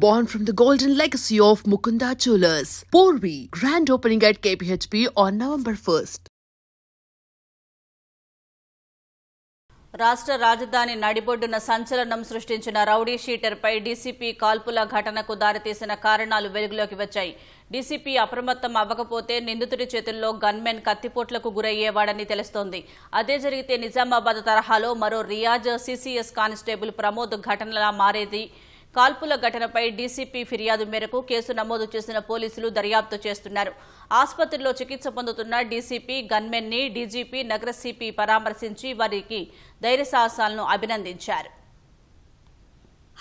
born from the golden legacy of Mukunda Jewelers. Porvi, grand opening at KPHP on November 1st. రాష్ట్ర రాజధాని నడిబొడ్డున సంచలనం సృష్టించిన rowdy షీటర్పై DCP కాల్పుల ఘటనకు దారితీసిన కారణాలు వెలుగులోకి వచ్చాయి. డీసీపీ అప్రమత్తం అవ్వకపోతే నిందితుడి చేతుల్లో గన్మెన్ కత్తిపోట్లకు గురయ్యేవాడని తెలుస్తోంది. అదే జరిగితే నిజామాబాద్ తరహాలో మరో రియాజ్ సీసీఎస్ కానిస్టేబుల్ ప్రమోద్ ఘటనలా మారేది. కాల్పుల ఘటనపై డీసీపీ ఫిర్యాదు మేరకు కేసు నమోదు చేసిన పోలీసులు దర్యాప్తు చేస్తున్నారు. ఆసుపత్రిలో చికిత్స పొందుతున్న డీసీపీ గన్మెన్ ని డీజీపీ నగర సిపి పరామర్శించి వారికి ధైర్యసాహసాలను అభినందించారు.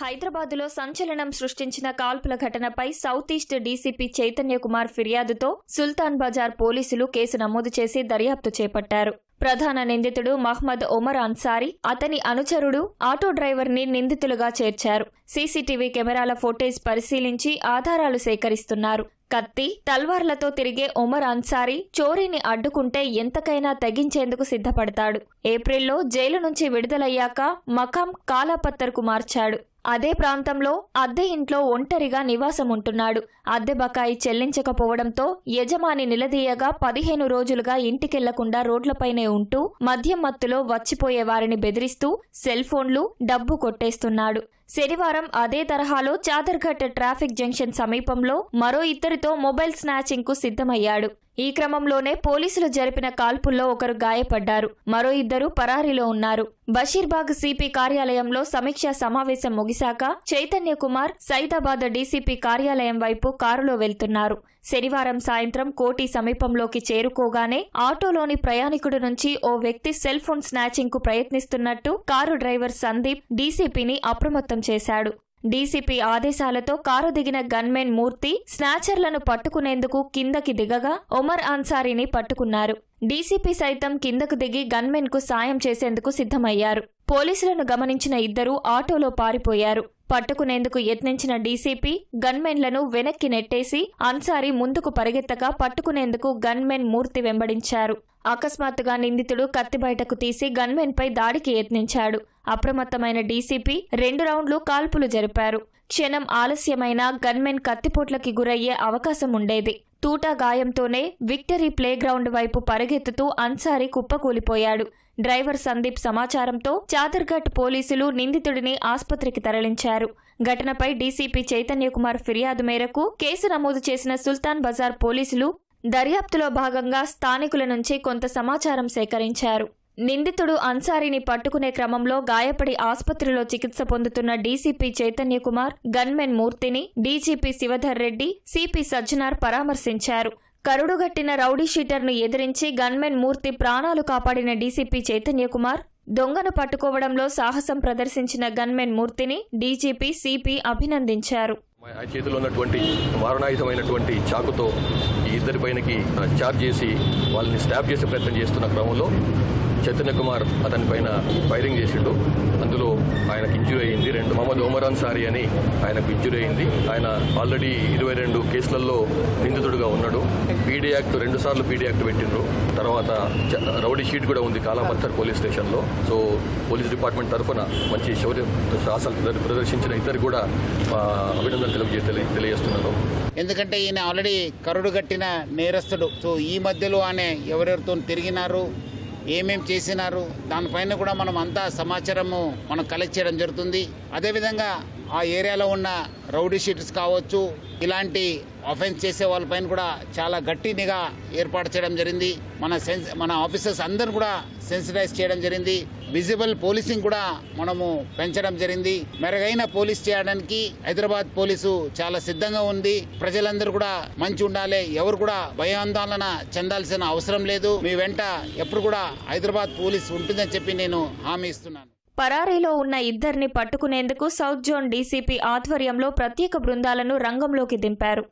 హైదరాబాద్లో సంచలనం సృష్టించిన కాల్పుల ఘటనపై south east DCP Chaitanya Kumar ఫిర్యాదుతో సుల్తాన్ బజార్ పోలీసులు కేసు నమోదు చేసి దర్యాప్తు చేపట్టారు. ప్రధాన నిందితుడు మహ్మద్ ఒమర్ అన్సారీ, అతని అనుచరుడు ఆటో డ్రైవర్ ని నిందితులుగా చేర్చారు. సీసీటీవీ కెమెరాల ఫుటేజ్ పరిశీలించి ఆధారాలు సేకరిస్తున్నారు. కత్తి, తల్వార్లతో తిరిగే ఒమర్ అన్సారీ చోరీని అడ్డుకుంటే ఎంతకైనా తెగించేందుకు సిద్ధపడతాడు. ఏప్రిల్లో జైలు నుంచి విడుదలయ్యాక మకాం కాలాపత్తర్కు మార్చాడు. అదే ప్రాంతంలో అద్దె ఇంట్లో ఒంటరిగా నివాసముంటున్నాడు. అద్దె బకాయి చెల్లించకపోవడంతో యజమాని నిలదీయగా 15 రోజులుగా ఇంటికెళ్లకుండా రోడ్లపైనే ఉంటూ మద్యం మత్తులో వచ్చిపోయే వారిని బెదిరిస్తూ సెల్ ఫోన్లు, డబ్బు కొట్టేస్తున్నాడు. శనివారం అదే తరహాలో చాదర్ఘట్ ట్రాఫిక్ జంక్షన్ సమీపంలో మరో ఇద్దరితో మొబైల్ స్నాచింగ్ కు సిద్ధమయ్యాడు. ఈ క్రమంలోనే పోలీసులు జరిపిన కాల్పుల్లో ఒకరు గాయపడ్డారు. మరో ఇద్దరు పరారీలో ఉన్నారు. బషీర్బాగ్ సిపి కార్యాలయంలో సమీక్షా సమావేశం ముగిశాక చైతన్య కుమార్ సైదాబాద్ డీసీపీ కార్యాలయం వైపు కారులో వెళ్తున్నారు. శనివారం సాయంత్రం కోటి సమీపంలోకి చేరుకోగానే ఆటోలోని ప్రయాణికుడి నుంచి ఓ వ్యక్తి సెల్ ఫోన్ స్నాచింగ్ కు ప్రయత్నిస్తున్నట్టు కారు డ్రైవర్ సందీప్ డీసీపీని అప్రమత్తం చేశాడు. డీసీపీ ఆదేశాలతో కారు దిగిన గన్మెన్ మూర్తి స్నాచర్లను పట్టుకునేందుకు కిందకి దిగగా ఒమర్ అన్సారీని పట్టుకున్నారు. డీసీపీ సైతం కిందకు దిగి గన్మెన్ కు సాయం చేసేందుకు సిద్ధమయ్యారు. పోలీసులను గమనించిన ఇద్దరూ ఆటోలో పారిపోయారు. పట్టుకునేందుకు యత్నించిన డీసీపీ గన్మెన్లను వెనక్కి నెట్టేసి అన్సారీ ముందుకు పరిగెత్తగా పట్టుకునేందుకు గన్మెన్ మూర్తి వెంబడించారు. అకస్మాత్తుగా నిందితుడు కత్తి బయటకు తీసి గన్మెన్ పై దాడికి యత్నించాడు. అప్రమత్తమైన డీసీపీ 2 రౌండ్లు కాల్పులు జరిపారు. క్షణం ఆలస్యమైన గన్మెన్ కత్తిపోట్లకి గురయ్యే అవకాశం ఉండేది. తూటా గాయంతోనే విక్టరీ ప్లేగ్రౌండ్ వైపు పరిగెత్తుతూ అన్సారీ కుప్పకూలిపోయాడు. డ్రైవర్ సందీప్ సమాచారంతో చాదర్ఘట్ పోలీసులు నిందితుడిని ఆసుపత్రికి తరలించారు. ఘటనపై డీసీపీ చైతన్య కుమార్ ఫిర్యాదు మేరకు కేసు నమోదు చేసిన సుల్తాన్ బజార్ పోలీసులు దర్యాప్తులో భాగంగా స్థానికుల నుంచి కొంత సమాచారం సేకరించారు. నిందితుడు అన్సారీని పట్టుకునే క్రమంలో గాయపడి ఆసుపత్రిలో చికిత్స పొందుతున్న డీసీపీ చైతన్య కుమార్ గన్మెన్ మూర్తిని డీజీపీ శివధర్ రెడ్డి, సిపి సజ్జనార్ పరామర్శించారు. కరుడుగట్టిన రౌడీ షీటర్ను ఎదిరించి గన్మెన్ మూర్తి ప్రాణాలు కాపాడిన డీసీపీ చైతన్య కుమార్ దొంగను పట్టుకోవడంలో సాహసం ప్రదర్శించిన గన్మెన్ మూర్తిని డీజీపీ సిపి అభినందించారు. ఆ చేతిలో ఉన్నటువంటి మారణాయుధమైనటువంటి చాకుతో ఈ ఇద్దరి పైనకి చార్జ్ చేసి వాళ్ళని స్టాప్ చేసే ప్రయత్నం చేస్తున్న క్రమంలో చైతన్య కుమార్ అతని పైన ఫైరింగ్ చేసిండు. అందులో ఆయనకు ఇంజురీ అయింది. మహమ్మద్ ఒమర్ అన్సారీ అని ఆయనకు ఇంజురీ అయింది. ఆయన ఆల్రెడీ 22 కేసులలో నిందితుడుగా ఉన్నాడు. పీడీ యాక్ట్ 2 సార్లు పీడీ యాక్ట్ పెట్టిండ్రు. తర్వాత రౌడీ షీట్ కూడా ఉంది కాలాపత్తర్ పోలీస్ స్టేషన్లో. సో పోలీస్ డిపార్ట్మెంట్ తరఫున మంచి శౌర్య సాహసాలు ప్రదర్శించిన ఇద్దరు కూడా అభినందనలు తెలియజేస్తున్నారు. ఎందుకంటే ఈయన ఆల్రెడీ కరుడు కట్టిన నేరస్తుడు. సో ఈ మధ్యలో ఆయన ఎవరెవరితో తిరిగినారు, ఏమేం చేసినారు, దానిపైన కూడా మనం అంతా సమాచారము మనం కలెక్ట్ చేయడం జరుగుతుంది. అదేవిధంగా ఆ ఏరియాలో ఉన్న రౌడీ షీటర్స్ కావచ్చు, ఇలాంటి అఫెన్స్ చేసే వాళ్ళపైన కూడా చాలా గట్టి నిఘా ఏర్పాటు చేయడం జరిగింది. మన ఆఫీసర్స్ అందరూ కూడా సెన్సిటైజ్ చేయడం జరిగింది. విజిబుల్ పోలీసింగ్ కూడా మనము పెంచడం జరిగింది. మెరుగైన పోలీస్ చేయడానికి హైదరాబాద్ పోలీసు చాలా సిద్ధంగా ఉంది. ప్రజలందరూ కూడా మంచి ఉండాలి. ఎవరు కూడా భయాందోళన చెందాల్సిన అవసరం లేదు. మీ వెంట ఎప్పుడు కూడా హైదరాబాద్ పోలీసు ఉంటుందని చెప్పి నేను హామీ ఇస్తున్నాను. పరారీలో ఉన్న ఇద్దరిని పట్టుకునేందుకు సౌత్ జోన్ డీసీపీ ఆధ్వర్యంలో ప్రత్యేక బృందాలను రంగంలోకి దింపారు.